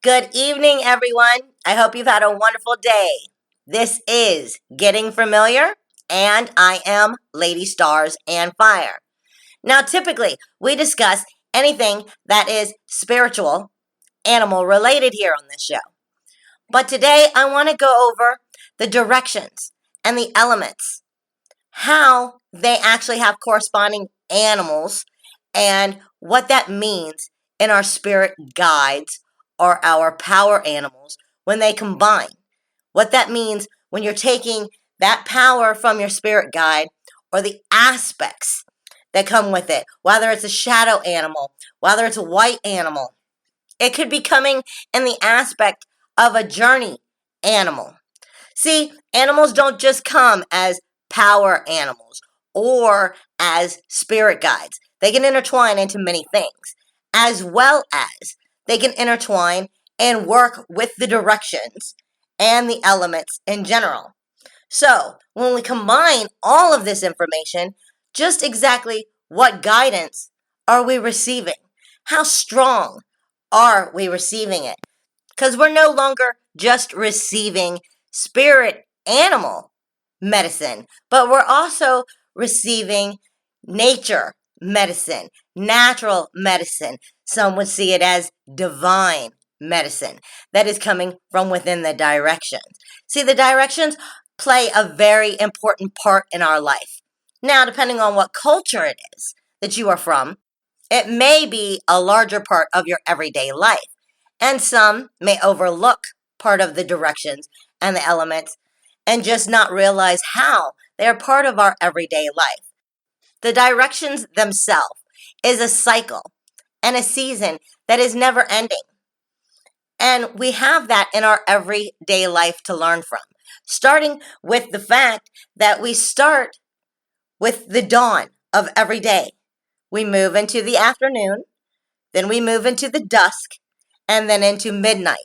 Good evening, everyone. I hope you've had a wonderful day. This is Getting Familiar, and I am Lady Stars and Fire. Now, typically, we discuss anything that is spiritual, animal related here on this show. But today, I want to go over the directions and the elements, how they actually have corresponding animals, and what that means in our spirit guides or our power animals when they combine. What that means when you're taking that power from your spirit guide or the aspects that come with it, whether it's a shadow animal, whether it's a white animal. It could be coming in the aspect of a journey animal. See, animals don't just come as power animals or as spirit guides. They can intertwine into many things, as well as they can intertwine and work with the directions and the elements in general. So, when we combine all of this information, just exactly what guidance are we receiving? How strong are we receiving it? Because we're no longer just receiving spirit animal medicine, but we're also receiving nature medicine, natural medicine. Some would see it as divine medicine that is coming from within the directions. See, the directions play a very important part in our life. Now, depending on what culture it is that you are from, it may be a larger part of your everyday life, and some may overlook part of the directions and the elements and just not realize how they are part of our everyday life. The directions themselves is a cycle and a season that is never ending. And we have that in our everyday life to learn from, starting with the fact that we start with the dawn of every day. We move into the afternoon, then we move into the dusk, and then into midnight.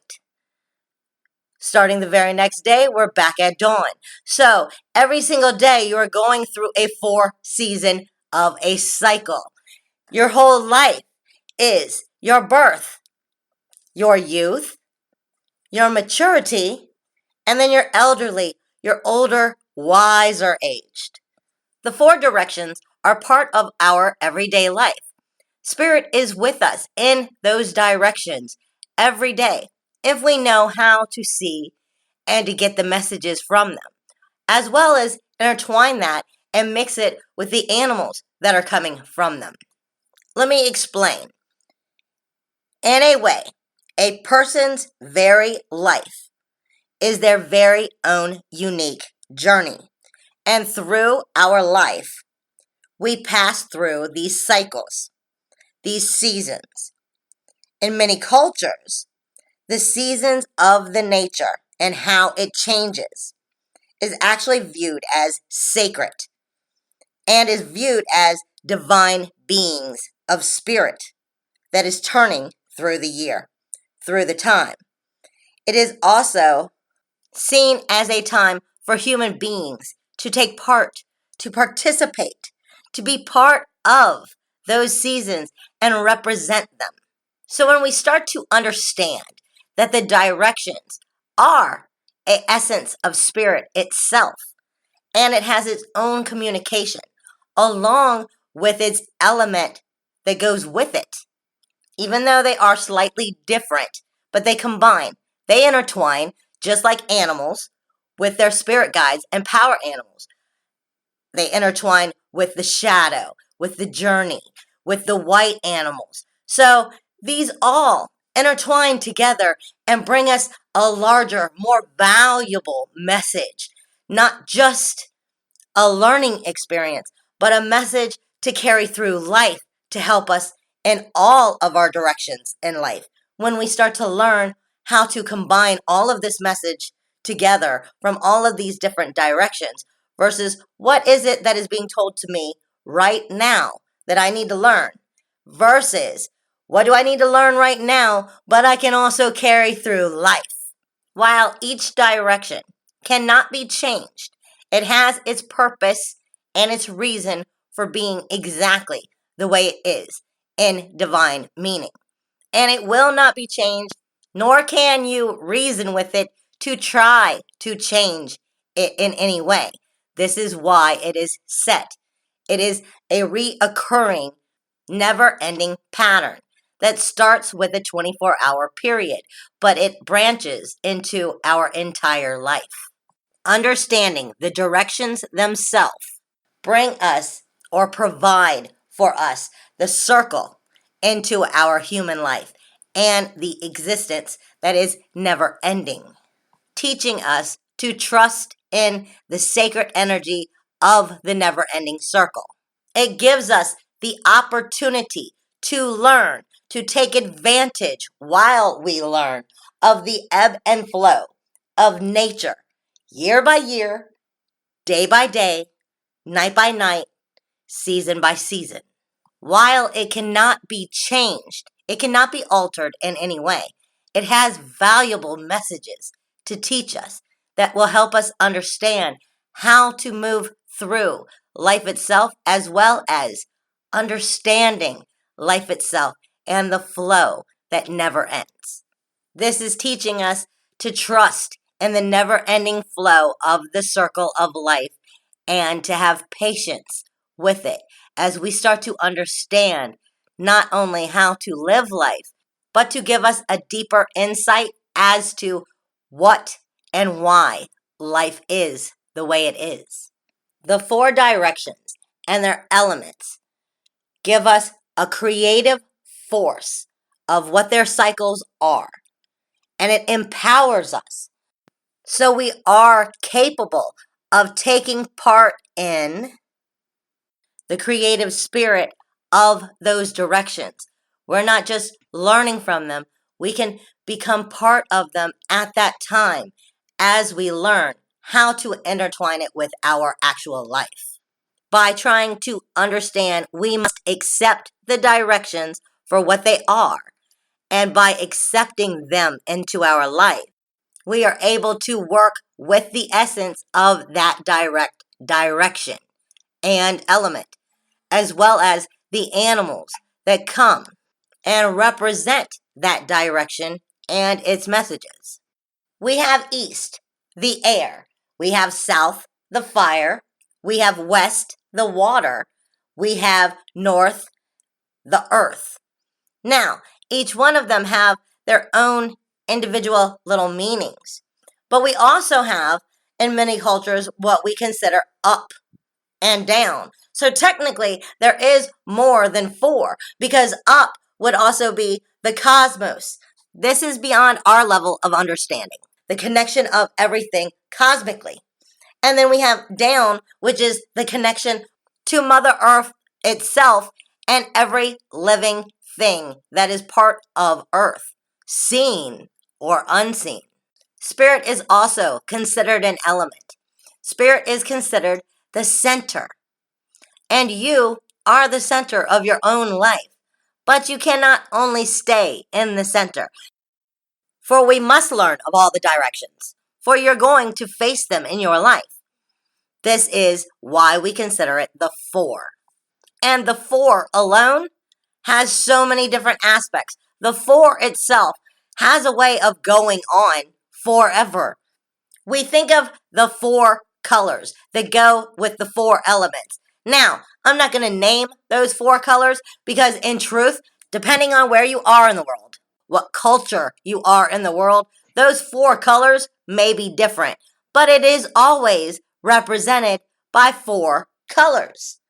Starting the very next day, we're back at dawn. So every single day, you are going through a 4 season of a cycle. Your whole life is your birth, your youth, your maturity, and then your elderly, your older, wiser aged. The 4 directions are part of our everyday life. Spirit is with us in those directions every day if we know how to see and to get the messages from them, as well as intertwine that and mix it with the animals that are coming from them. Let me explain. In a way, a person's very life is their very own unique journey. And through our life, we pass through these cycles, these seasons. In many cultures, the seasons of the nature and how it changes is actually viewed as sacred and is viewed as divine beings of spirit that is turning through the year, through the time. It is also seen as a time for human beings to take part, to participate, to be part of those seasons and represent them. So when we start to understand that the directions are a essence of spirit itself, and it has its own communication along with its element that goes with it, even though they are slightly different, but they combine, they intertwine, just like animals with their spirit guides and power animals. They intertwine with the shadow, with the journey, with the white animals. So these all intertwine together and bring us a larger, more valuable message. Not just a learning experience, but a message to carry through life to help us in all of our directions in life. When we start to learn how to combine all of this message together from all of these different directions versus what is it that is being told to me right now that I need to learn versus what do I need to learn right now, but I can also carry through life. While each direction cannot be changed, it has its purpose and its reason for being exactly the way it is in divine meaning. And it will not be changed nor can you reason with it to try to change it in any way. This is why it is set. It is a reoccurring, never-ending pattern that starts with a 24-hour period, but it branches into our entire life. Understanding the directions themselves bring us or provide for us the circle into our human life and the existence that is never ending, teaching us to trust in the sacred energy of the never ending circle. It gives us the opportunity to learn, to take advantage while we learn of the ebb and flow of nature, year by year, day by day, night by night, season by season. While it cannot be changed, it cannot be altered in any way, it has valuable messages to teach us that will help us understand how to move through life itself, as well as understanding life itself and the flow that never ends. This is teaching us to trust in the never ending flow of the circle of life and to have patience with it as we start to understand not only how to live life, but to give us a deeper insight as to what and why life is the way it is. The four directions and their elements give us a creative force of what their cycles are, and it empowers us. So we are capable of taking part in the creative spirit of those directions. We're not just learning from them, we can become part of them at that time as we learn how to intertwine it with our actual life. By trying to understand, we must accept the directions for what they are. And by accepting them into our life, we are able to work with the essence of that direct direction and element, as well as the animals that come and represent that direction and its messages. We have east, the air. We have south, the fire. We have west, the water. We have north, the earth. Now, each one of them have their own individual little meanings. But we also have, in many cultures, what we consider up and down. So technically, there is more than four, because up would also be the cosmos. This is beyond our level of understanding, the connection of everything cosmically. And then we have down, which is the connection to Mother Earth itself and every living thing that is part of Earth, seen or unseen. Spirit is also considered an element. Spirit is considered the center. And you are the center of your own life. But you cannot only stay in the center. For we must learn of all the directions. For you're going to face them in your life. This is why we consider it the four. And the four alone has so many different aspects. The four itself has a way of going on forever. We think of the four colors that go with the four elements. Now, I'm not going to name those four colors because, in truth, depending on where you are in the world, what culture you are in the world, those four colors may be different, but it is always represented by four colors.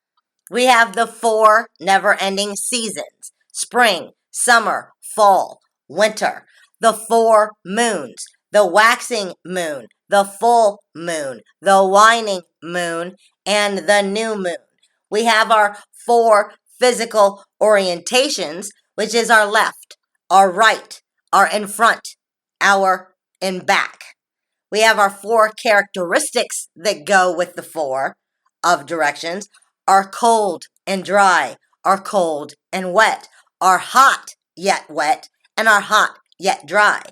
We have the four never-ending seasons: spring, summer, fall, winter. The four moons: the waxing moon, the full moon, the waning moon, and the new moon. We have our four physical orientations, which is our left, our right, our in front, our in back. We have our four characteristics that go with the four of directions: are cold and dry, are cold and wet, are hot yet wet, and are hot yet dry.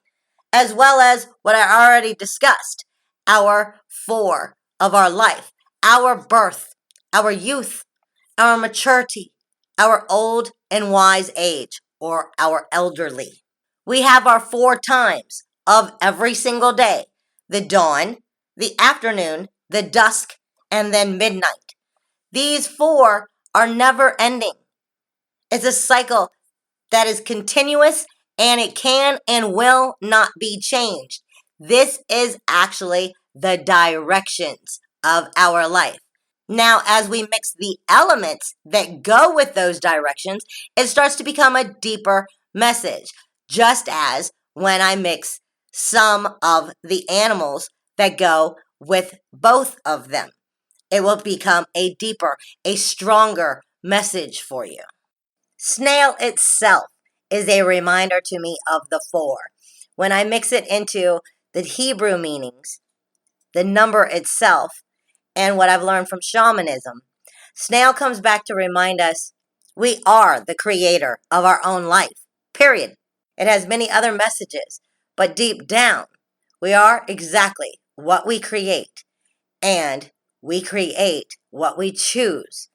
As well as what I already discussed, our four of our life: our birth, our youth, our maturity, our old and wise age, or our elderly. We have our 4 times of every single day: the dawn, the afternoon, the dusk, and then midnight. These 4 are never ending. It's a cycle that is continuous, and it can and will not be changed. This is actually the directions of our life. Now, as we mix the elements that go with those directions, it starts to become a deeper message, just as when I mix some of the animals that go with both of them. It will become a deeper, a stronger message for you. Snail itself is a reminder to me of the 4. When I mix it into the Hebrew meanings, the number itself, and what I've learned from shamanism, snail comes back to remind us we are the creator of our own life, period. It has many other messages, but deep down, we are exactly what we create, and we create what we choose,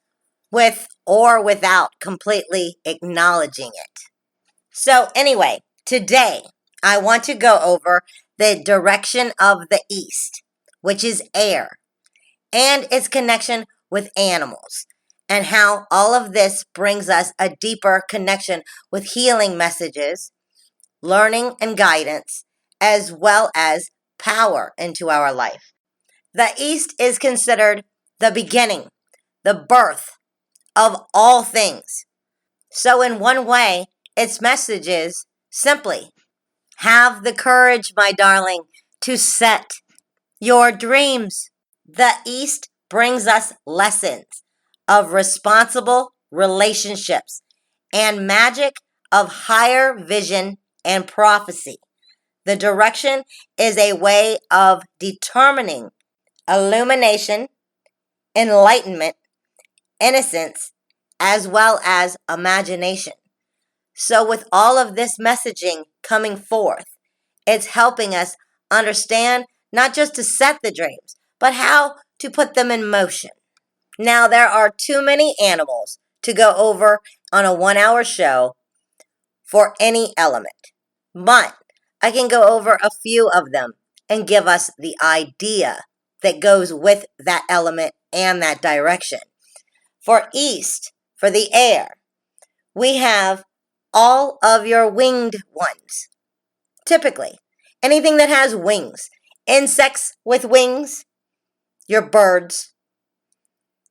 with or without completely acknowledging it. So anyway, today I want to go over the direction of the east, which is air, and its connection with animals, and how all of this brings us a deeper connection with healing messages, learning and guidance, as well as power into our life. The east is considered the beginning, the birth of all things. So in one way, its message is simply, have the courage, my darling, to set your dreams. The East brings us lessons of responsible relationships and magic of higher vision and prophecy. The direction is a way of determining illumination, enlightenment, innocence, as well as imagination. So, with all of this messaging coming forth, it's helping us understand not just to set the dreams, but how to put them in motion. Now, there are too many animals to go over on a 1 hour show for any element, but I can go over a few of them and give us the idea that goes with that element and that direction. For east, for the air, we have all of your winged ones. Typically, anything that has wings, insects with wings, your birds,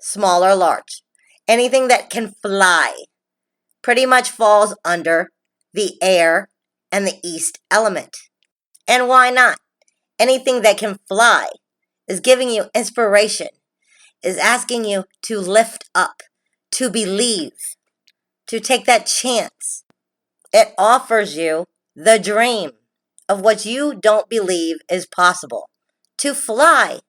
small or large, anything that can fly pretty much falls under the air and the east element. And why not? Anything that can fly is giving you inspiration, is asking you to lift up, to believe, to take that chance. It offers you the dream of what you don't believe is possible. To fly.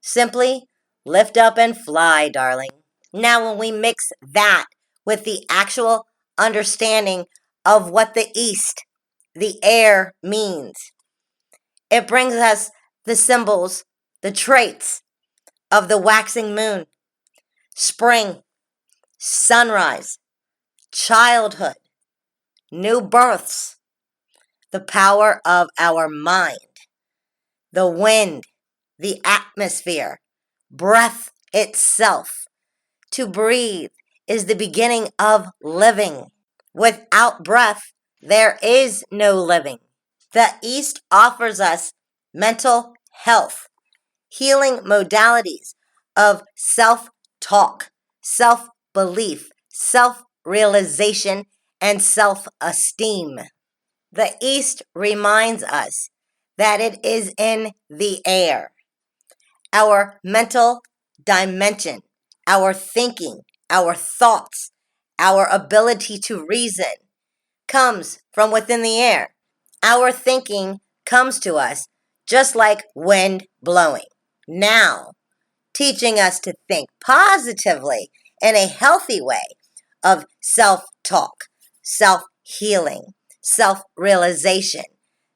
Simply lift up and fly, darling. Now, when we mix that with the actual understanding of what the east, the air, means, it brings us the symbols, the traits of the waxing moon, spring, sunrise, childhood, new births, the power of our mind, the wind, the atmosphere, breath itself. To breathe is the beginning of living. Without breath, there is no living. The East offers us mental health, healing modalities of self-talk, self-belief, self-realization, and self-esteem. The East reminds us that it is in the air. Our mental dimension, our thinking, our thoughts, our ability to reason comes from within the air. Our thinking comes to us just like wind blowing. Now, teaching us to think positively in a healthy way of self-talk, self-healing, self-realization,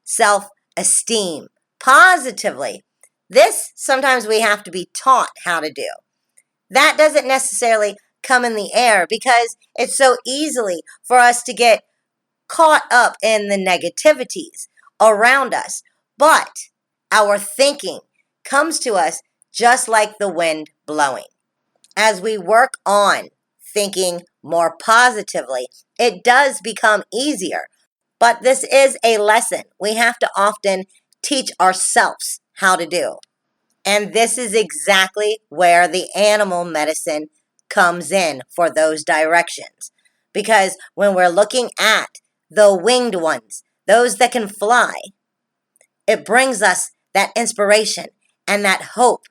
self-esteem, positively. This sometimes we have to be taught how to do. That doesn't necessarily come in the air because it's so easily for us to get caught up in the negativities around us, but our thinking comes to us just like the wind blowing. As we work on thinking more positively, it does become easier. But this is a lesson we have to often teach ourselves how to do. And this is exactly where the animal medicine comes in for those directions. Because when we're looking at the winged ones, those that can fly, it brings us that inspiration and that hope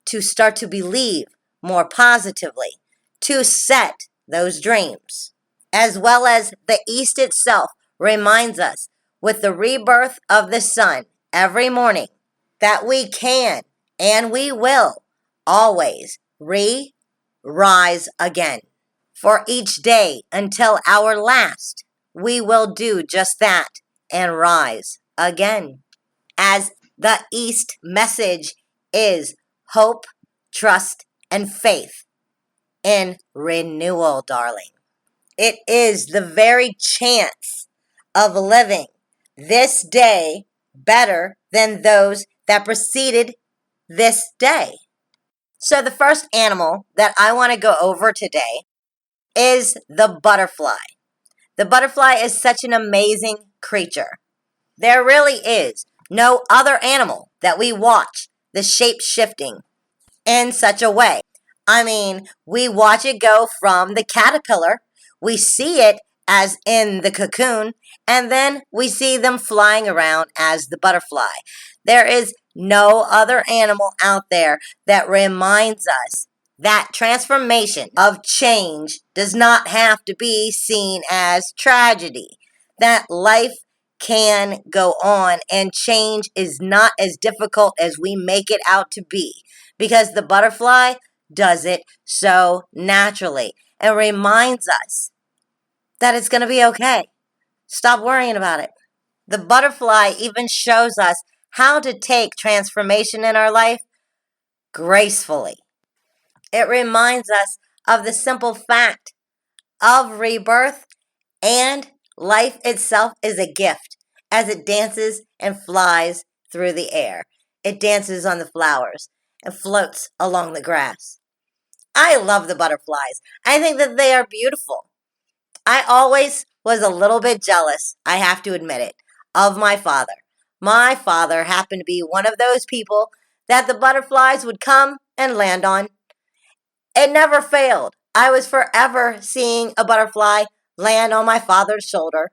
to start to believe more positively, to set those dreams. As well as the East itself reminds us with the rebirth of the sun every morning that we can and we will always rise again. For each day until our last, we will do just that and rise again. As the East message is hope, trust, and faith in renewal, darling. It is the very chance of living this day better than those that preceded this day. So, the first animal that I want to go over today is the butterfly. The butterfly is such an amazing creature. There really is no other animal that we watch the shape shifting in such a way. I mean, we watch it go from the caterpillar, we see it as in the cocoon, and then we see them flying around as the butterfly. There is no other animal out there that reminds us that transformation of change does not have to be seen as tragedy, that life can go on and change is not as difficult as we make it out to be, because the butterfly does it so naturally and reminds us that it's going to be okay. Stop worrying about it. The butterfly even shows us how to take transformation in our life gracefully. It reminds us of the simple fact of rebirth, and life itself is a gift as it dances and flies through the air. It dances on the flowers and floats along the grass. I love the butterflies. I think that they are beautiful. I always was a little bit jealous, I have to admit it, of my father. My father happened to be one of those people that the butterflies would come and land on. It never failed. I was forever seeing a butterfly land on my father's shoulder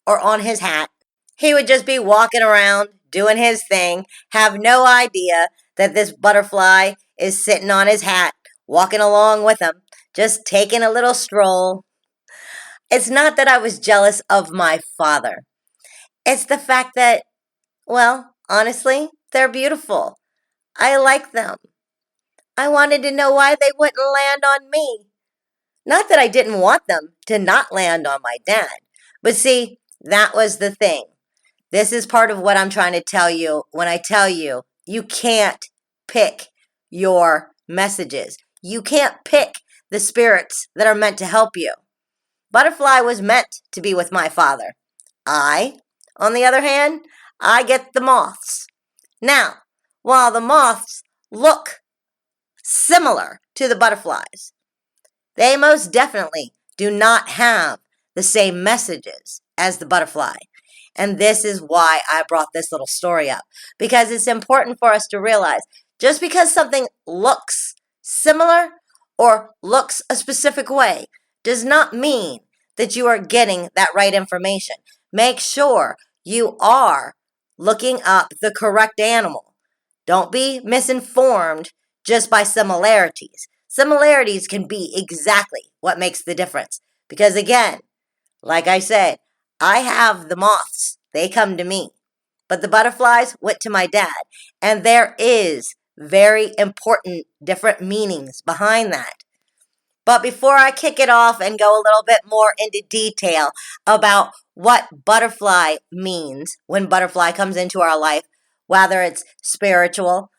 or on his hat. He would just be walking around, doing his thing, have no idea that this butterfly is sitting on his hat, walking along with him, just taking a little stroll. It's not that I was jealous of my father. It's the fact that, well, honestly, they're beautiful. I like them. I wanted to know why they wouldn't land on me. Not that I didn't want them to not land on my dad. But see, that was the thing. This is part of what I'm trying to tell you when I tell you you can't pick your messages. You can't pick the spirits that are meant to help you. Butterfly was meant to be with my father. I, on the other hand, I get the moths. Now, while the moths look similar to the butterflies, they most definitely do not have the same messages as the butterfly. And this is why I brought this little story up, because it's important for us to realize just because something looks similar or looks a specific way does not mean that you are getting that right information. Make sure you are looking up the correct animal. Don't be misinformed just by similarities. Similarities can be exactly what makes the difference. Because again, like I said, I have the moths. They come to me. But the butterflies went to my dad. And there is very important different meanings behind that. But before I kick it off and go a little bit more into detail about what butterfly means when butterfly comes into our life, whether it's spiritual,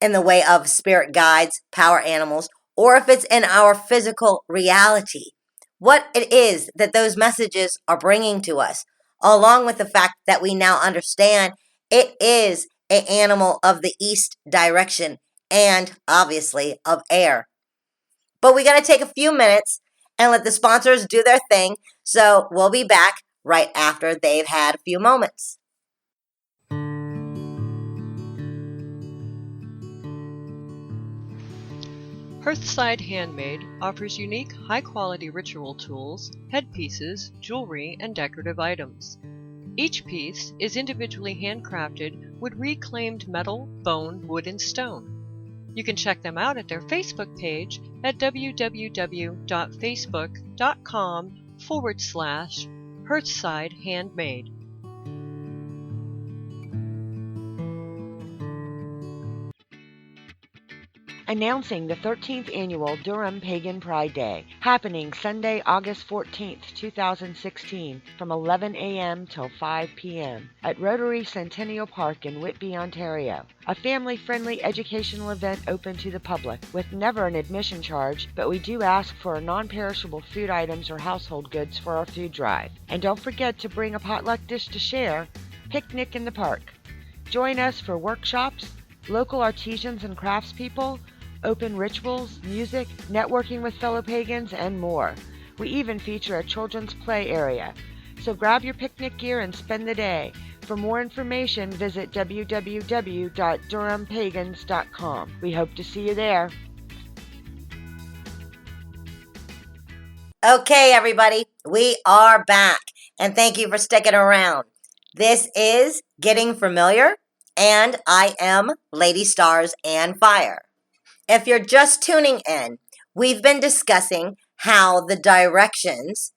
in the way of spirit guides, power animals, or if it's in our physical reality, what it is that those messages are bringing to us, along with the fact that we now understand it is an animal of the east direction and obviously of air. But we got to take a few minutes and let the sponsors do their thing. So we'll be back right after they've had a few moments. Hearthside Handmade offers unique, high-quality ritual tools, headpieces, jewelry, and decorative items. Each piece is individually handcrafted with reclaimed metal, bone, wood, and stone. You can check them out at their Facebook page at www.facebook.com/Hearthside Handmade. Announcing the 13th Annual Durham Pagan Pride Day, happening Sunday, August 14th, 2016, from 11 a.m. till 5 p.m. at Rotary Centennial Park in Whitby, Ontario. A family-friendly educational event open to the public, with never an admission charge, but we do ask for non-perishable food items or household goods for our food drive. And don't forget to bring a potluck dish to share. Picnic in the park. Join us for workshops, local artisans and craftspeople, open rituals, music, networking with fellow pagans, and more. We even feature a children's play area. So grab your picnic gear and spend the day. For more information, visit www.durhampagans.com. We hope to see you there. Okay, everybody, we are back, and thank you for sticking around. This is Getting Familiar, and I am Lady Stars and Fire. If you're just tuning in, we've been discussing how the directions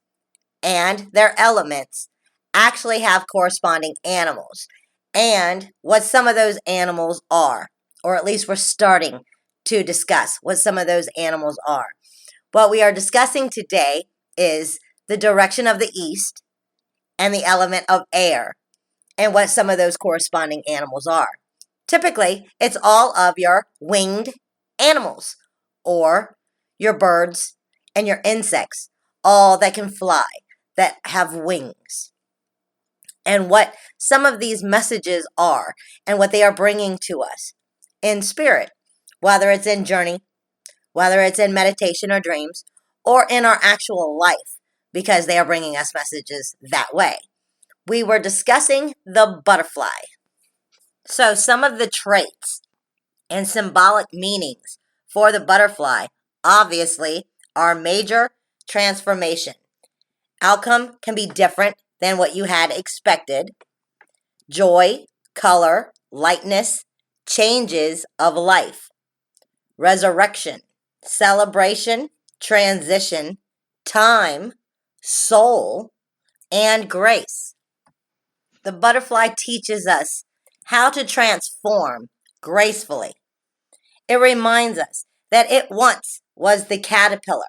and their elements actually have corresponding animals and what some of those animals are, or at least we're starting to discuss what some of those animals are. What we are discussing today is the direction of the east and the element of air and what some of those corresponding animals are. Typically, it's all of your winged animals or your birds and your insects, all that can fly, that have wings. And what some of these messages are and what they are bringing to us in spirit, whether it's in journey, whether it's in meditation or dreams, or in our actual life, because they are bringing us messages that way. We were discussing the butterfly. So some of the traits and symbolic meanings for the butterfly, obviously, are major transformation. Outcome can be different than what you had expected. Joy, color, lightness, changes of life. Resurrection, celebration, transition, time, soul, and grace. The butterfly teaches us how to transform gracefully. It reminds us that it once was the caterpillar,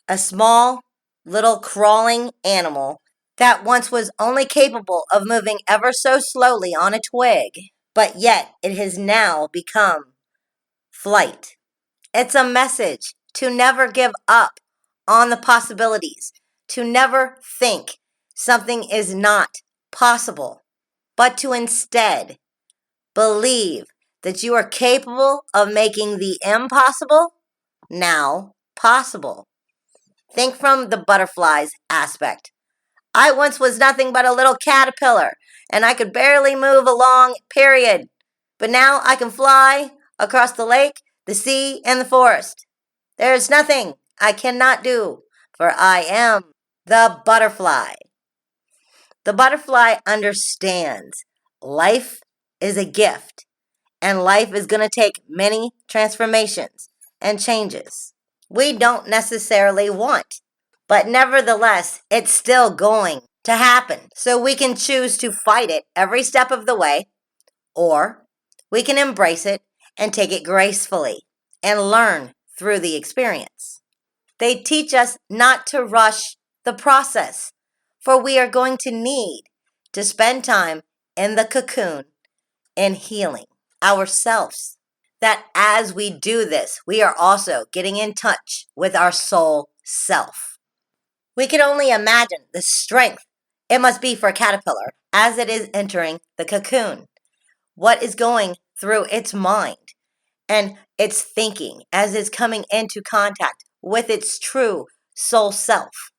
a small, little crawling animal that once was only capable of moving ever so slowly on a twig, but yet it has now become flight. It's a message to never give up on the possibilities, to never think something is not possible, but to instead believe that you are capable of making the impossible now possible. Think from the butterfly's aspect. I once was nothing but a little caterpillar, and I could barely move along, period. But now I can fly across the lake, the sea, and the forest. There is nothing I cannot do, for I am the butterfly. The butterfly understands life is a gift, and life is going to take many transformations and changes we don't necessarily want. But nevertheless, it's still going to happen. So we can choose to fight it every step of the way, or we can embrace it and take it gracefully and learn through the experience. They teach us not to rush the process, for we are going to need to spend time in the cocoon in healing ourselves. That as we do this, we are also getting in touch with our soul self. We can only imagine the strength it must be for a caterpillar as it is entering the cocoon. What is going through its mind and its thinking as it's coming into contact with its true soul self.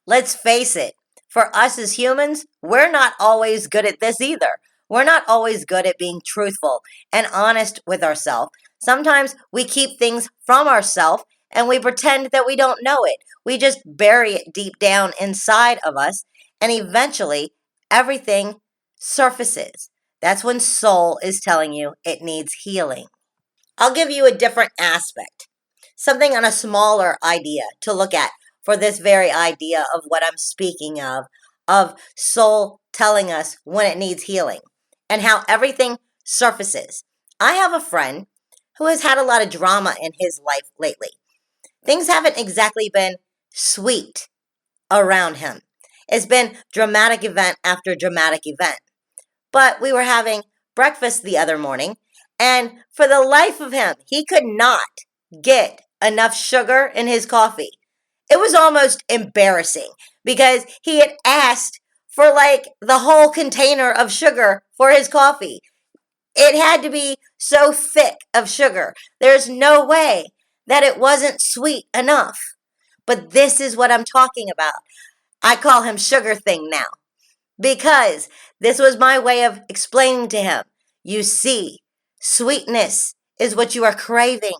Let's face it, for us as humans, we're not always good at this either. We're not always good at being truthful and honest with ourselves. Sometimes we keep things from ourselves and we pretend that we don't know it. We just bury it deep down inside of us, and eventually everything surfaces. That's when soul is telling you it needs healing. I'll give you a different aspect, something on a smaller idea to look at for this very idea of what I'm speaking of soul telling us when it needs healing and how everything surfaces. I have a friend who has had a lot of drama in his life lately. Things haven't exactly been sweet around him. It's been dramatic event after dramatic event. But we were having breakfast the other morning, and for the life of him, he could not get enough sugar in his coffee. It was almost embarrassing because he had asked for like the whole container of sugar for his coffee. It had to be so thick of sugar. There's no way that it wasn't sweet enough. But this is what I'm talking about. I call him Sugar Thing now because this was my way of explaining to him. You see, sweetness is what you are craving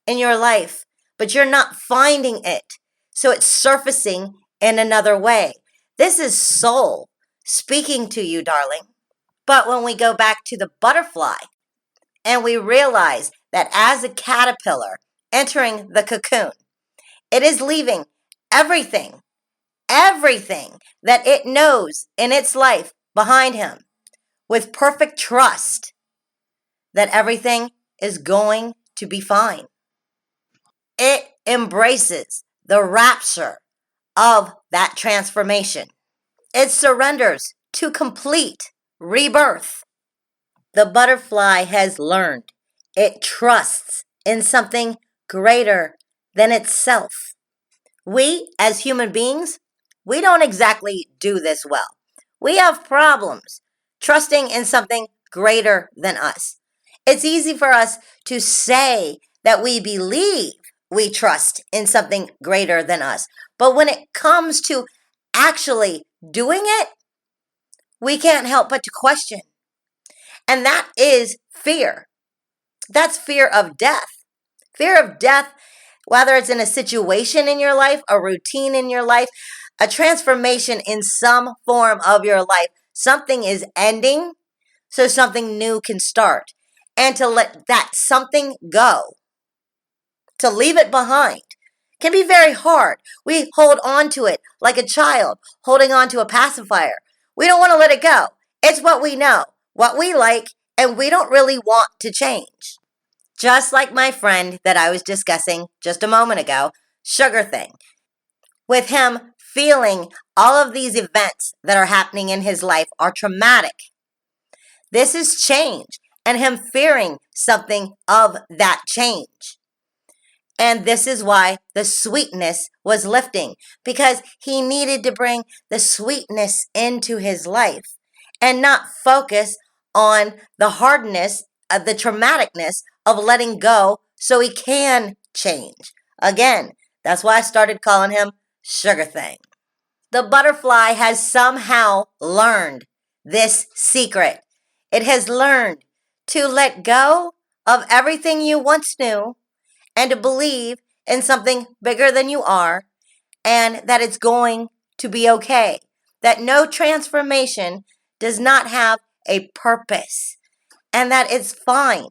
in your life, but you're not finding it. So it's surfacing in another way. This is soul speaking to you, darling. But when we go back to the butterfly and we realize that as a caterpillar entering the cocoon, it is leaving everything that it knows in its life behind him with perfect trust that everything is going to be fine. It embraces the rapture of that transformation. It surrenders to complete rebirth. The butterfly has learned. It trusts in something greater than itself. We, as human beings, we don't exactly do this well. We have problems trusting in something greater than us. It's easy for us to say that we believe we trust in something greater than us. But when it comes to actually doing it, we can't help but to question. And that is fear. That's fear of death. Fear of death, whether it's in a situation in your life, a routine in your life, a transformation in some form of your life. Something is ending so something new can start. And to let that something go, to leave it behind, can be very hard. We hold on to it like a child holding on to a pacifier. We don't want to let it go. It's what we know, what we like, and we don't really want to change. Just like my friend that I was discussing just a moment ago, Sugar Thing, with him feeling all of these events that are happening in his life are traumatic. This is change, and him fearing something of that change. And this is why the sweetness was lifting, because he needed to bring the sweetness into his life and not focus on the hardness of the traumaticness of letting go so he can change. Again, that's why I started calling him Sugar Thing. The butterfly has somehow learned this secret. It has learned to let go of everything you once knew and to believe in something bigger than you are, and that it's going to be okay. That no transformation does not have a purpose, and that it's fine.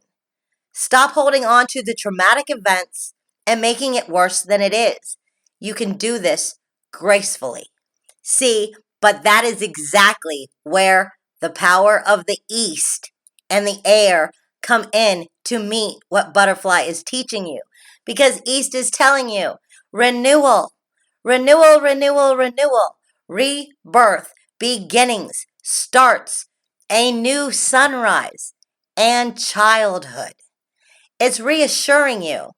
Stop holding on to the traumatic events and making it worse than it is. You can do this gracefully. See, but that is exactly where the power of the East and the air come in to meet what Butterfly is teaching you. Because East is telling you renewal, renewal, renewal, renewal, rebirth, beginnings, starts, a new sunrise, and childhood. It's reassuring you,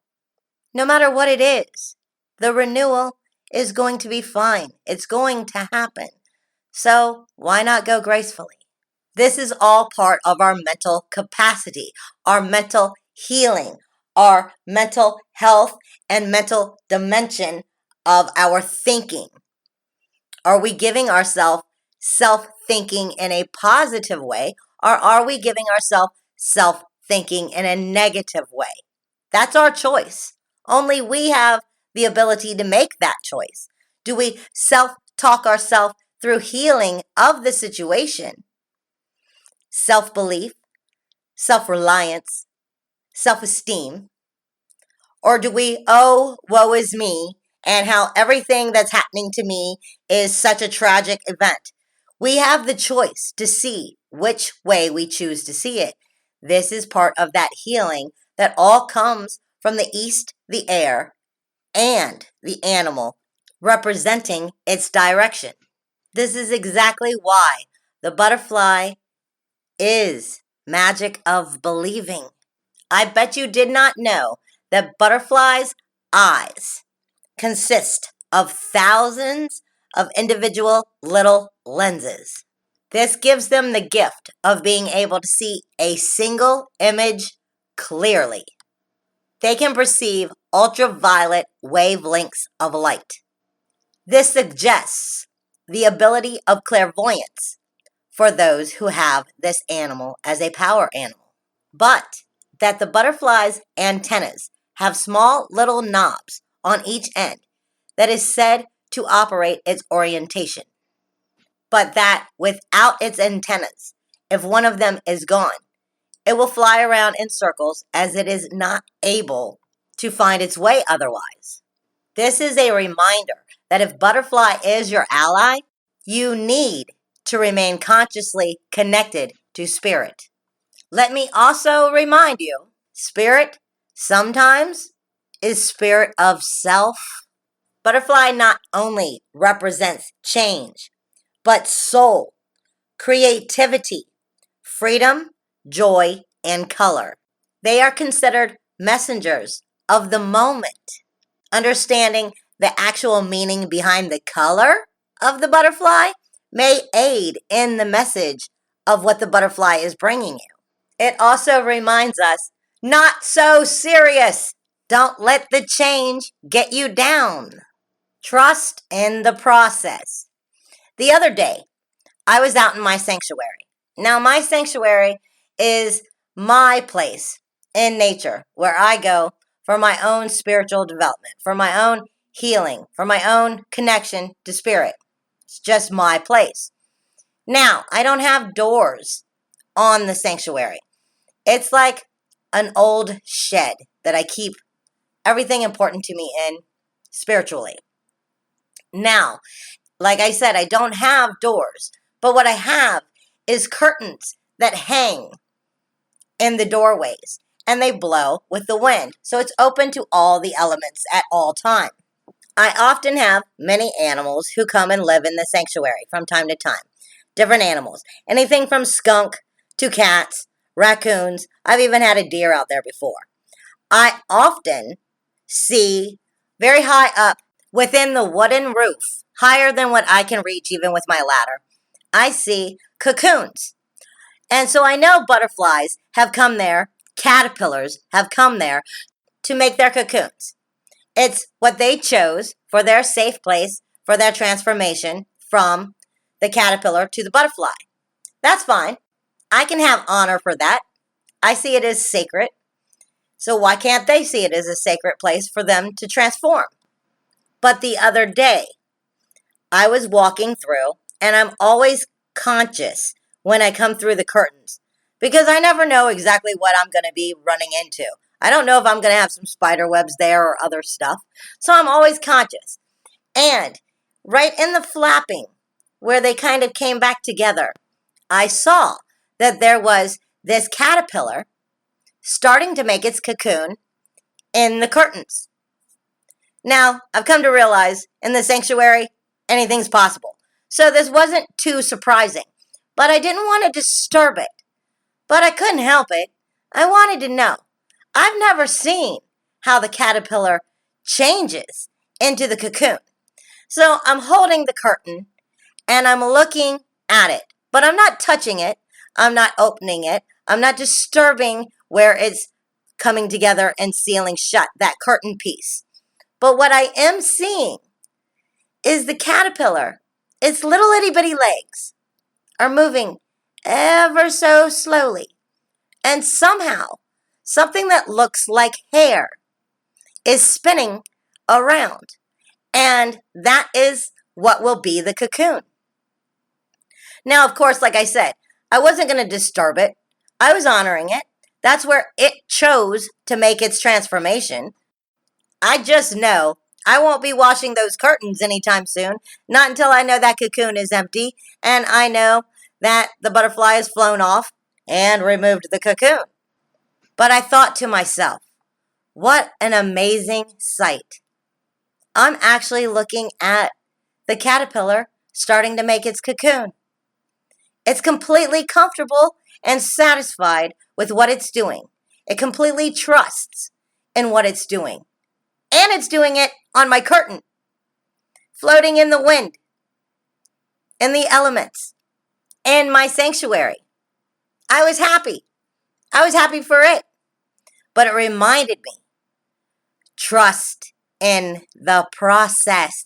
no matter what it is, the renewal is going to be fine. It's going to happen. So why not go gracefully? This is all part of our mental capacity, our mental healing, our mental health and mental dimension of our thinking. Are we giving ourselves self-thinking in a positive way, or are we giving ourselves self-thinking in a negative way? That's our choice. Only we have the ability to make that choice. Do we self-talk ourselves through healing of the situation? Self-belief, self-reliance, self-esteem? Or do we, oh, woe is me, and how everything that's happening to me is such a tragic event? We have the choice to see which way we choose to see it. This is part of that healing that all comes from the east, the air, and the animal representing its direction. This is exactly why the butterfly is magic of believing. I bet you did not know that butterflies' eyes consist of thousands of individual little lenses. This gives them the gift of being able to see a single image clearly. They can perceive ultraviolet wavelengths of light. This suggests the ability of clairvoyance for those who have this animal as a power animal. But that the butterfly's antennas have small little knobs on each end that is said to operate its orientation. But that without its antennas, if one of them is gone, it will fly around in circles as it is not able to find its way otherwise. This is a reminder that if butterfly is your ally, you need to remain consciously connected to spirit. Let me also remind you, spirit sometimes is spirit of self. Butterfly not only represents change, but soul, creativity, freedom, joy, and color. They are considered messengers of the moment. Understanding the actual meaning behind the color of the butterfly may aid in the message of what the butterfly is bringing you. It also reminds us, not so serious. Don't let the change get you down. Trust in the process. The other day, I was out in my sanctuary. Now, my sanctuary is my place in nature where I go for my own spiritual development, for my own healing, for my own connection to spirit. It's just my place. Now, I don't have doors on the sanctuary. It's like an old shed that I keep everything important to me in spiritually. Now, like I said, I don't have doors, but what I have is curtains that hang in the doorways and they blow with the wind. So it's open to all the elements at all time. I often have many animals who come and live in the sanctuary from time to time. Different animals. Anything from skunk to cats, raccoons. I've even had a deer out there before. I often see very high up within the wooden roof, higher than what I can reach even with my ladder, I see cocoons. And so I know butterflies have come there, caterpillars have come there to make their cocoons. It's what they chose for their safe place, for their transformation from the caterpillar to the butterfly. That's fine. I can have honor for that. I see it as sacred. So why can't they see it as a sacred place for them to transform? But the other day, I was walking through, and I'm always conscious when I come through the curtains because I never know exactly what I'm going to be running into. I don't know if I'm going to have some spider webs there or other stuff. So I'm always conscious. And right in the flapping, where they kind of came back together, I saw that there was this caterpillar starting to make its cocoon in the curtains. Now, I've come to realize in the sanctuary, anything's possible. So this wasn't too surprising. But I didn't want to disturb it. But I couldn't help it. I wanted to know. I've never seen how the caterpillar changes into the cocoon. So I'm holding the curtain and I'm looking at it, but I'm not touching it. I'm not opening it. I'm not disturbing where it's coming together and sealing shut, that curtain piece. But what I am seeing is the caterpillar, its little itty bitty legs are moving ever so slowly. And somehow, something that looks like hair is spinning around. And that is what will be the cocoon. Now, of course, like I said, I wasn't going to disturb it. I was honoring it. That's where it chose to make its transformation. I just know I won't be washing those curtains anytime soon, not until I know that cocoon is empty and I know that the butterfly has flown off and removed the cocoon. But I thought to myself, what an amazing sight. I'm actually looking at the caterpillar starting to make its cocoon. It's completely comfortable and satisfied with what it's doing. It completely trusts in what it's doing. And it's doing it on my curtain, floating in the wind, in the elements, in my sanctuary. I was happy. I was happy for it. But it reminded me, trust in the process.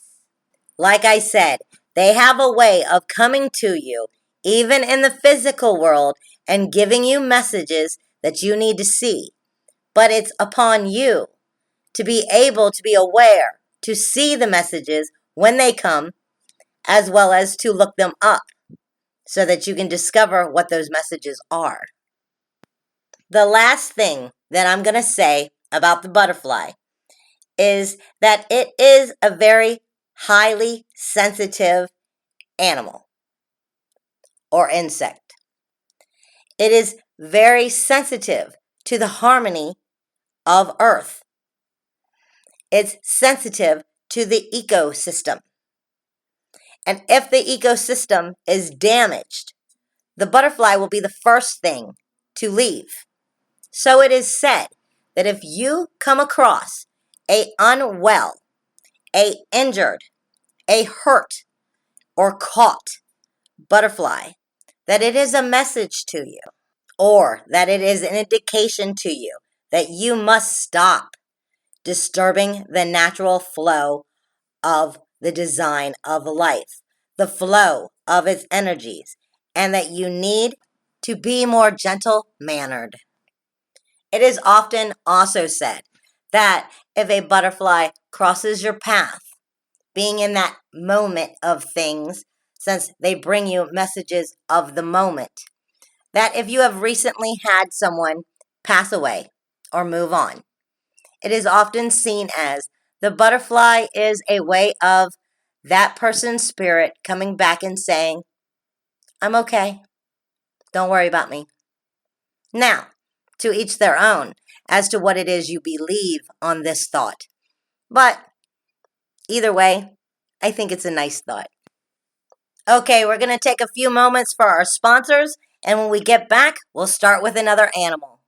Like I said, they have a way of coming to you, even in the physical world, and giving you messages that you need to see. But it's upon you to be able to be aware, to see the messages when they come, as well as to look them up so that you can discover what those messages are. The last thing that I'm going to say about the butterfly is that it is a very highly sensitive animal or insect. It is very sensitive to the harmony of Earth. It's sensitive to the ecosystem. And if the ecosystem is damaged, the butterfly will be the first thing to leave. So it is said that if you come across a unwell, a injured, a hurt, or caught butterfly, that it is a message to you, or that it is an indication to you that you must stop disturbing the natural flow of the design of life, the flow of its energies, and that you need to be more gentle-mannered. It is often also said that if a butterfly crosses your path, being in that moment of things, since they bring you messages of the moment, that if you have recently had someone pass away or move on, it is often seen as the butterfly is a way of that person's spirit coming back and saying, I'm okay. Don't worry about me. Now, to each their own as to what it is you believe on this thought. But either way, I think it's a nice thought. Okay, we're going to take a few moments for our sponsors, and when we get back, we'll start with another animal.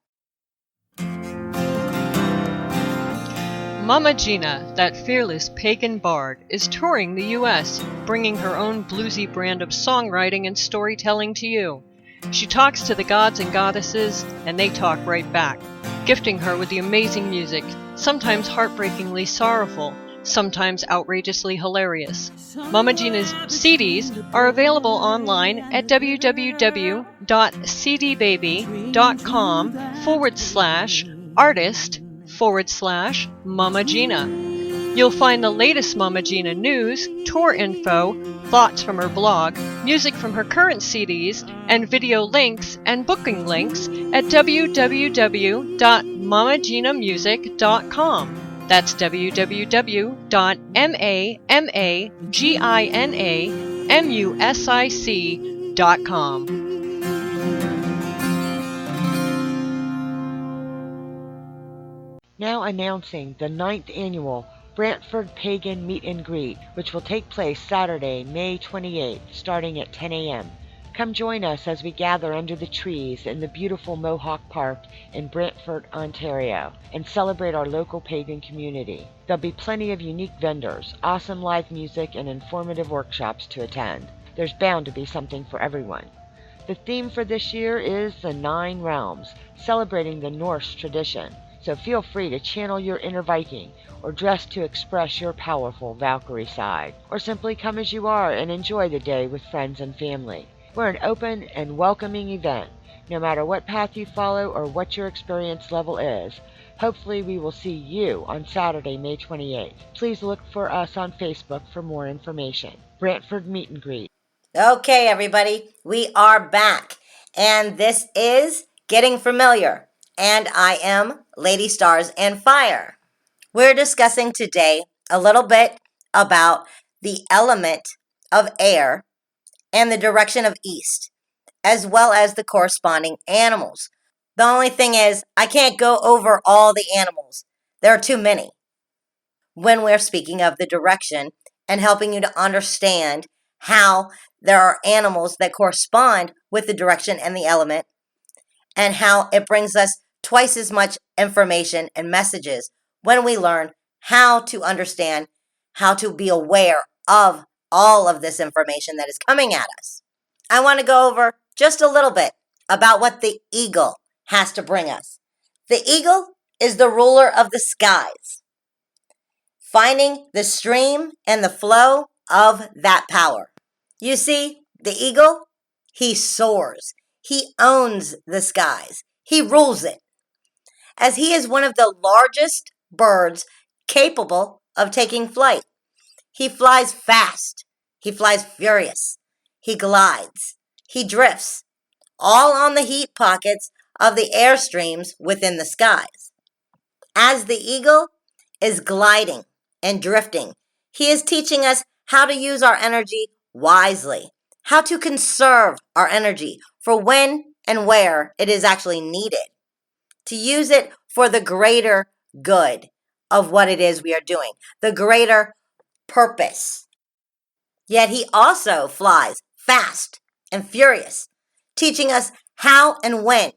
Mama Gina, that fearless pagan bard, is touring the U.S., bringing her own bluesy brand of songwriting and storytelling to you. She talks to the gods and goddesses, and they talk right back, gifting her with the amazing music, sometimes heartbreakingly sorrowful, sometimes outrageously hilarious. Mama Gina's CDs are available online at www.cdbaby.com/artist/Mama Gina. You'll find the latest Mama Gina news, tour info, thoughts from her blog, music from her current CDs, and video links and booking links at www.mamaginamusic.com. That's www.mamaginamusic.com. Now announcing the 9th annual Brantford Pagan Meet and Greet, which will take place Saturday, May 28th, starting at 10 a.m. Come join us as we gather under the trees in the beautiful Mohawk Park in Brantford, Ontario, and celebrate our local pagan community. There'll be plenty of unique vendors, awesome live music, and informative workshops to attend. There's bound to be something for everyone. The theme for this year is the Nine Realms, celebrating the Norse tradition. So feel free to channel your inner Viking, or dress to express your powerful Valkyrie side, or simply come as you are and enjoy the day with friends and family. We're an open and welcoming event, no matter what path you follow or what your experience level is. Hopefully we will see you on Saturday, May 28th. Please look for us on Facebook for more information. Brantford Meet and Greet. Okay, everybody, we are back, and this is Getting Familiar, and I am Lady Stars and Fire. We're discussing today a little bit about the element of air and the direction of east, as well as the corresponding animals. The only thing is, I can't go over all the animals. There are too many. When we're speaking of the direction and helping you to understand how there are animals that correspond with the direction and the element, and how it brings us twice as much information and messages when we learn how to understand, how to be aware of all of this information that is coming at us. I want to go over just a little bit about what the eagle has to bring us. The eagle is the ruler of the skies, finding the stream and the flow of that power. You see, the eagle, he soars. He owns the skies. He rules it. As he is one of the largest birds capable of taking flight. He flies fast. He flies furious. He glides. He drifts, all on the heat pockets of the airstreams within the skies. As the eagle is gliding and drifting, he is teaching us how to use our energy wisely, how to conserve our energy for when and where it is actually needed, to use it for the greater good of what it is we are doing, the greater purpose. Yet he also flies fast and furious, teaching us how and when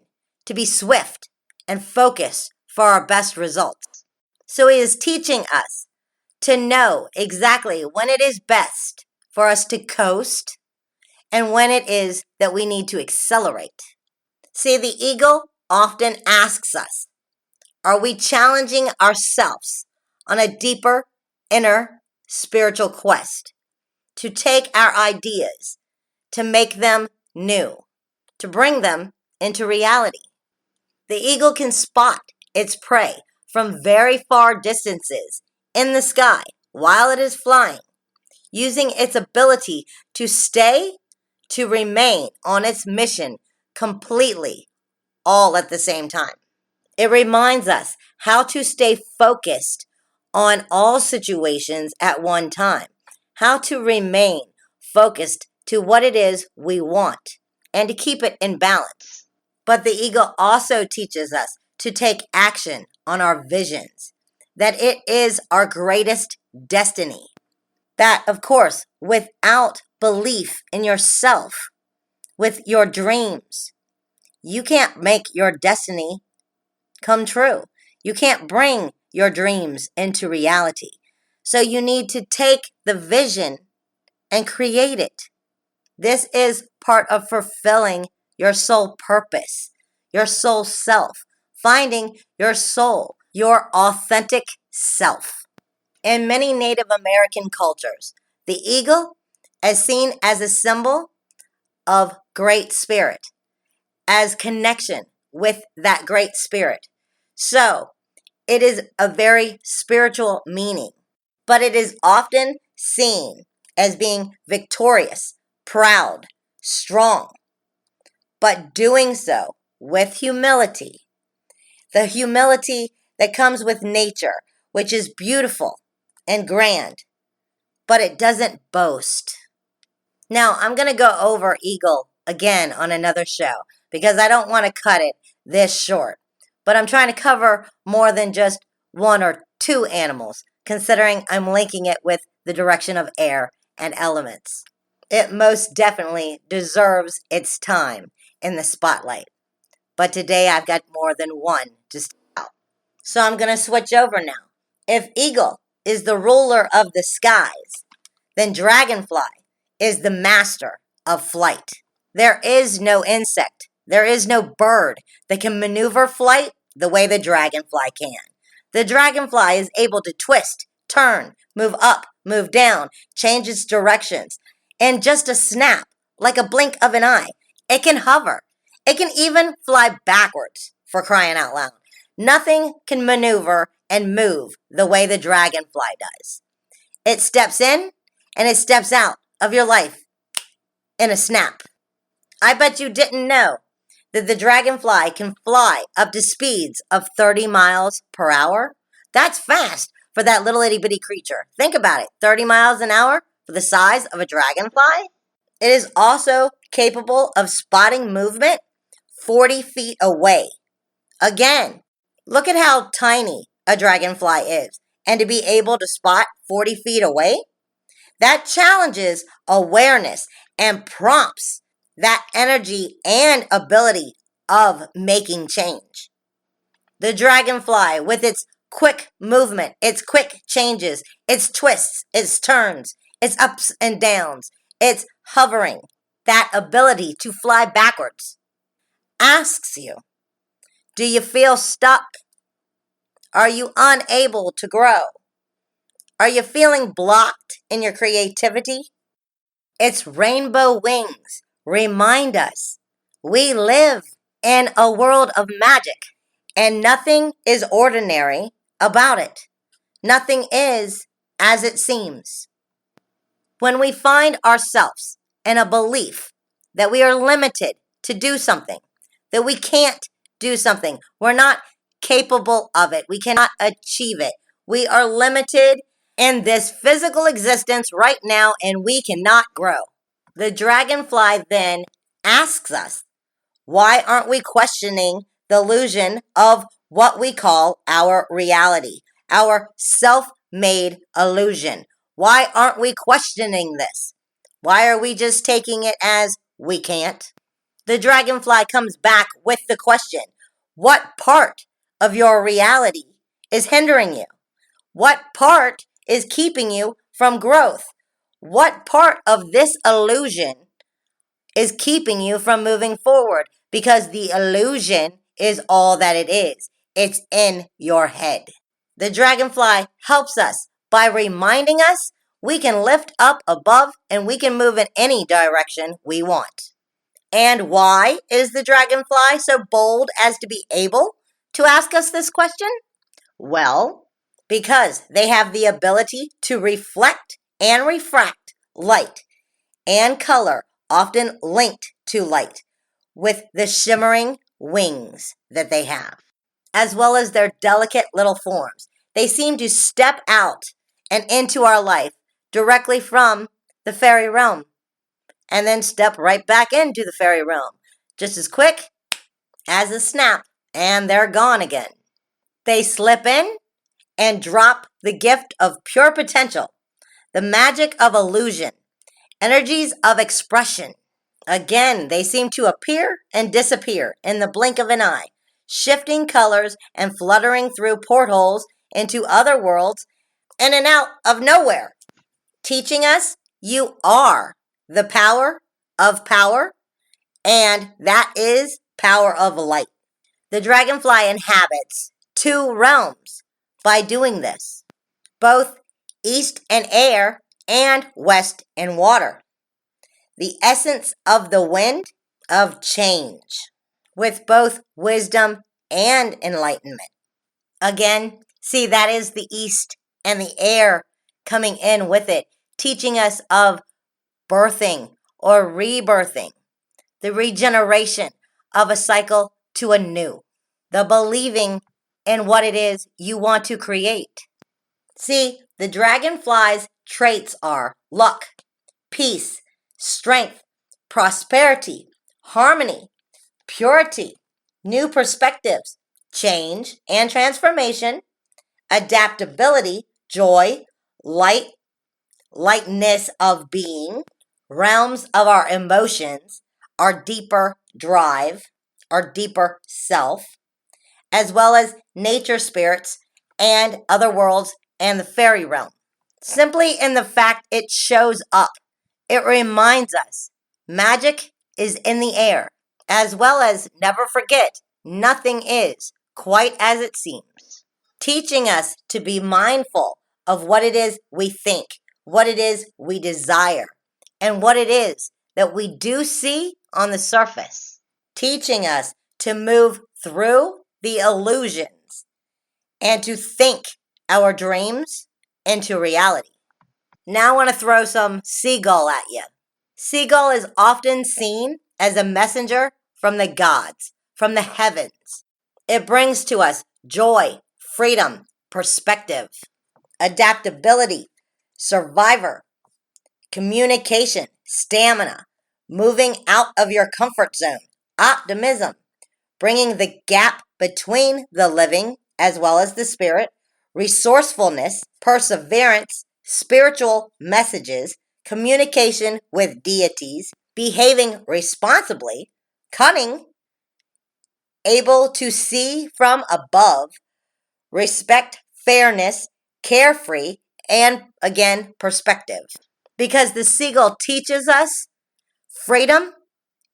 to be swift and focused for our best results. So he is teaching us to know exactly when it is best for us to coast and when it is that we need to accelerate. See, the eagle often asks us, are we challenging ourselves on a deeper, inner, spiritual quest to take our ideas, to make them new, to bring them into reality? The eagle can spot its prey from very far distances in the sky while it is flying, using its ability to stay, to remain on its mission completely, all at the same time. It reminds us how to stay focused on all situations at one time, how to remain focused to what it is we want, and to keep it in balance. But the eagle also teaches us to take action on our visions, that it is our greatest destiny. That, of course, without belief in yourself, with your dreams, you can't make your destiny come true. You can't bring your dreams into reality. So you need to take the vision and create it. This is part of fulfilling your soul purpose, your soul self, finding your soul, your authentic self. In many Native American cultures, the eagle is seen as a symbol of great spirit, as connection with that great spirit. So, it is a very spiritual meaning, but it is often seen as being victorious, proud, strong, but doing so with humility. The humility that comes with nature, which is beautiful and grand, but it doesn't boast. Now, I'm going to go over eagle again on another show because I don't want to cut it this short. But I'm trying to cover more than just one or two animals, considering I'm linking it with the direction of air and elements. It most definitely deserves its time in the spotlight. But today I've got more than one to stand out. So I'm going to switch over now. If eagle is the ruler of the skies, then dragonfly is the master of flight. There is no insect, there is no bird that can maneuver flight the way the dragonfly can. The dragonfly is able to twist, turn, move up, move down, change its directions in just a snap, like a blink of an eye. It can hover. It can even fly backwards, for crying out loud. Nothing can maneuver and move the way the dragonfly does. It steps in and it steps out of your life in a snap. I bet you didn't know that the dragonfly can fly up to speeds of 30 miles per hour. That's fast for that little itty bitty creature. Think about it, 30 miles an hour for the size of a dragonfly. It is also capable of spotting movement 40 feet away. Again, look at how tiny a dragonfly is. And to be able to spot 40 feet away, that challenges awareness and prompts that energy and ability of making change. The dragonfly, with its quick movement, its quick changes, its twists, its turns, its ups and downs, its hovering, that ability to fly backwards, asks you, do you feel stuck? Are you unable to grow? Are you feeling blocked in your creativity? Its rainbow wings remind us we live in a world of magic, and nothing is ordinary about it. Nothing is as it seems. When we find ourselves in a belief that we are limited to do something, that we can't do something, we're not capable of it, we cannot achieve it, we are limited in this physical existence right now and we cannot grow. The dragonfly then asks us, why aren't we questioning the illusion of what we call our reality, our self-made illusion? Why aren't we questioning this? Why are we just taking it as we can't? The dragonfly comes back with the question, what part of your reality is hindering you? What part is keeping you from growth? What part of this illusion is keeping you from moving forward? Because the illusion is all that it is. It's in your head. The dragonfly helps us by reminding us we can lift up above and we can move in any direction we want. And why is the dragonfly so bold as to be able to ask us this question? Well, because they have the ability to reflect and refract light and color, often linked to light, with the shimmering wings that they have, as well as their delicate little forms. They seem to step out and into our life directly from the fairy realm, and then step right back into the fairy realm, just as quick as a snap, and they're gone again. They slip in and drop the gift of pure potential, the magic of illusion, energies of expression. Again, they seem to appear and disappear in the blink of an eye, shifting colors and fluttering through portholes into other worlds in and out of nowhere, teaching us you are the power of power, and that is power of light. The dragonfly inhabits two realms by doing this, both east and air and west and water. The essence of the wind of change, with both wisdom and enlightenment. Again, see, that is the east and the air coming in with it, teaching us of birthing or rebirthing, the regeneration of a cycle to a new, the believing in what it is you want to create. See, the dragonfly's traits are luck, peace, strength, prosperity, harmony, purity, new perspectives, change and transformation, adaptability, joy, light, lightness of being, realms of our emotions, our deeper drive, our deeper self, as well as nature spirits and other worlds and the fairy realm. Simply in the fact it shows up, it reminds us magic is in the air, as well as never forget nothing is quite as it seems, teaching us to be mindful of what it is we think, what it is we desire, and what it is that we do see on the surface, teaching us to move through the illusions and to think our dreams into reality. Now I want to throw some seagull at you. Seagull is often seen as a messenger from the gods, from the heavens. It brings to us joy, freedom, perspective, adaptability, survivor, communication, stamina, moving out of your comfort zone, optimism, bringing the gap between the living as well as the spirit, resourcefulness, perseverance, spiritual messages, communication with deities, behaving responsibly, cunning, able to see from above, respect, fairness, carefree, and again, perspective. Because the seagull teaches us freedom,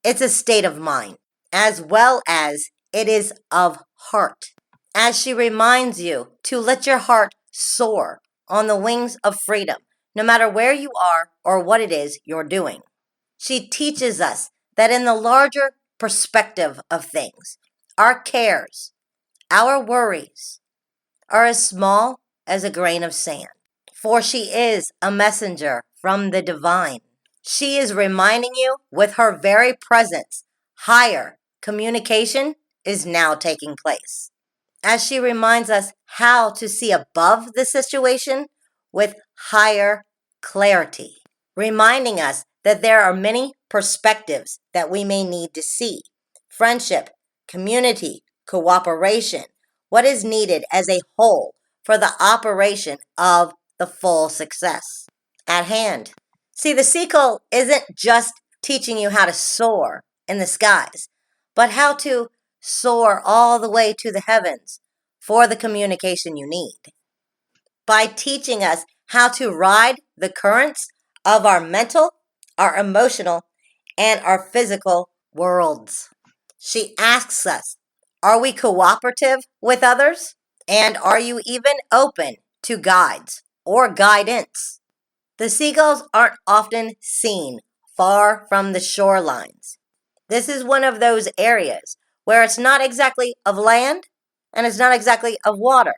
it's a state of mind, as well as it is of heart. As she reminds you to let your heart soar on the wings of freedom, no matter where you are or what it is you're doing. She teaches us that in the larger perspective of things, our cares, our worries, are as small as a grain of sand. For she is a messenger from the divine. She is reminding you with her very presence, higher communication is now taking place. As she reminds us how to see above the situation with higher clarity, reminding us that there are many perspectives that we may need to see. Friendship, community, cooperation, what is needed as a whole for the operation of the full success at hand. See, the seagull isn't just teaching you how to soar in the skies, but how to soar all the way to the heavens for the communication you need. By teaching us how to ride the currents of our mental, our emotional, and our physical worlds. She asks us, are we cooperative with others? And are you even open to guides or guidance? The seagulls aren't often seen far from the shorelines. This is one of those areas where it's not exactly of land and it's not exactly of water,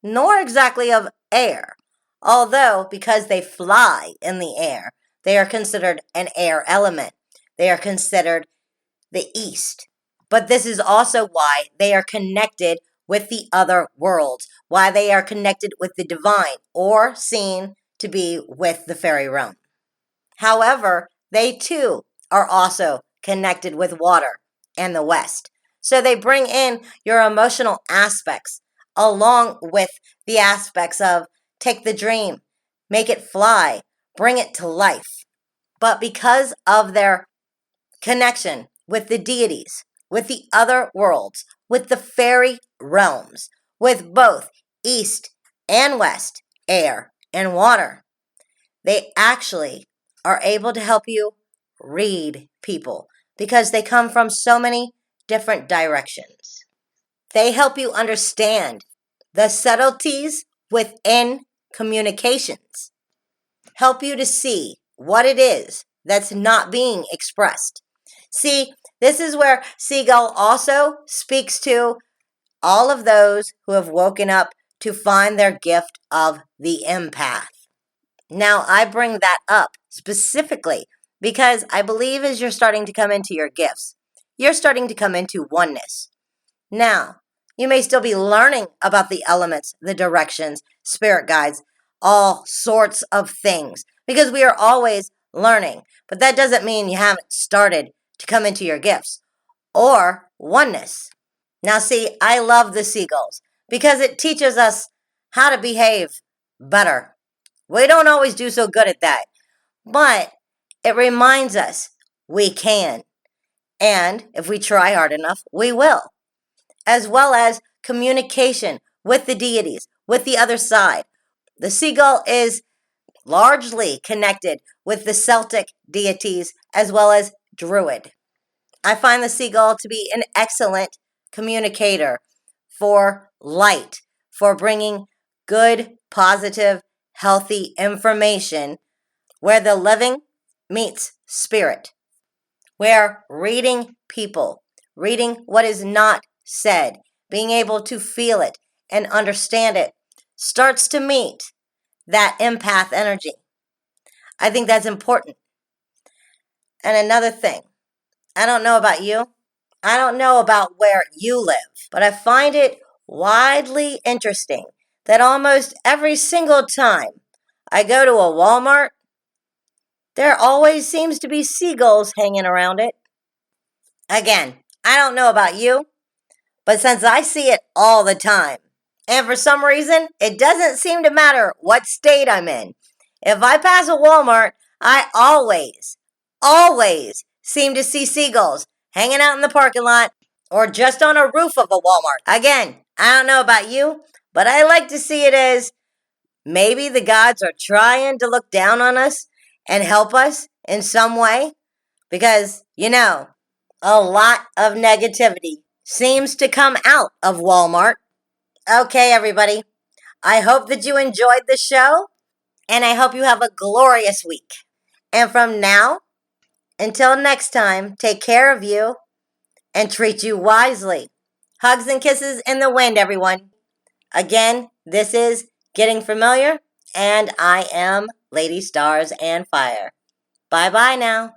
nor exactly of air, although because they fly in the air, they are considered an air element. They are considered the east. But this is also why they are connected with the other worlds, why they are connected with the divine, or seen to be with the fairy realm. However, they too are also connected with water and the west. So they bring in your emotional aspects along with the aspects of take the dream, make it fly, bring it to life. But because of their connection with the deities, with the other worlds, with the fairy realms, with both east and west, air and water, they actually are able to help you read people because they come from so many different directions. They help you understand the subtleties within communications, help you to see what it is that's not being expressed. See, this is where Seagull also speaks to all of those who have woken up to find their gift of the empath. Now, I bring that up specifically because I believe as you're starting to come into your gifts, you're starting to come into oneness. Now, you may still be learning about the elements, the directions, spirit guides, all sorts of things, because we are always learning. But that doesn't mean you haven't started to come into your gifts or oneness. Now, see, I love the seagulls because it teaches us how to behave better. We don't always do so good at that, but It reminds us we can. And if we try hard enough, we will. As well as communication with the deities, with the other side. The seagull is largely connected with the Celtic deities as well as Druid. I find the seagull to be an excellent communicator for light, for bringing good, positive, healthy information where the living meets spirit, where reading people, reading what is not said, being able to feel it and understand it, starts to meet that empath energy. I think that's important. And another thing, I don't know about you. I don't know about where you live, but I find it widely interesting that almost every single time I go to a Walmart, there always seems to be seagulls hanging around it. Again, I don't know about you, but since I see it all the time, and for some reason, it doesn't seem to matter what state I'm in. If I pass a Walmart, I always seem to see seagulls hanging out in the parking lot or just on a roof of a Walmart. Again, I don't know about you, but I like to see it as maybe the gods are trying to look down on us and help us in some way. Because, a lot of negativity seems to come out of Walmart. Okay, everybody. I hope that you enjoyed the show, and I hope you have a glorious week. And from now until next time, take care of you and treat you wisely. Hugs and kisses in the wind, everyone. Again, this is Getting Familiar, and I am Lady Stars and Fire. Bye-bye now.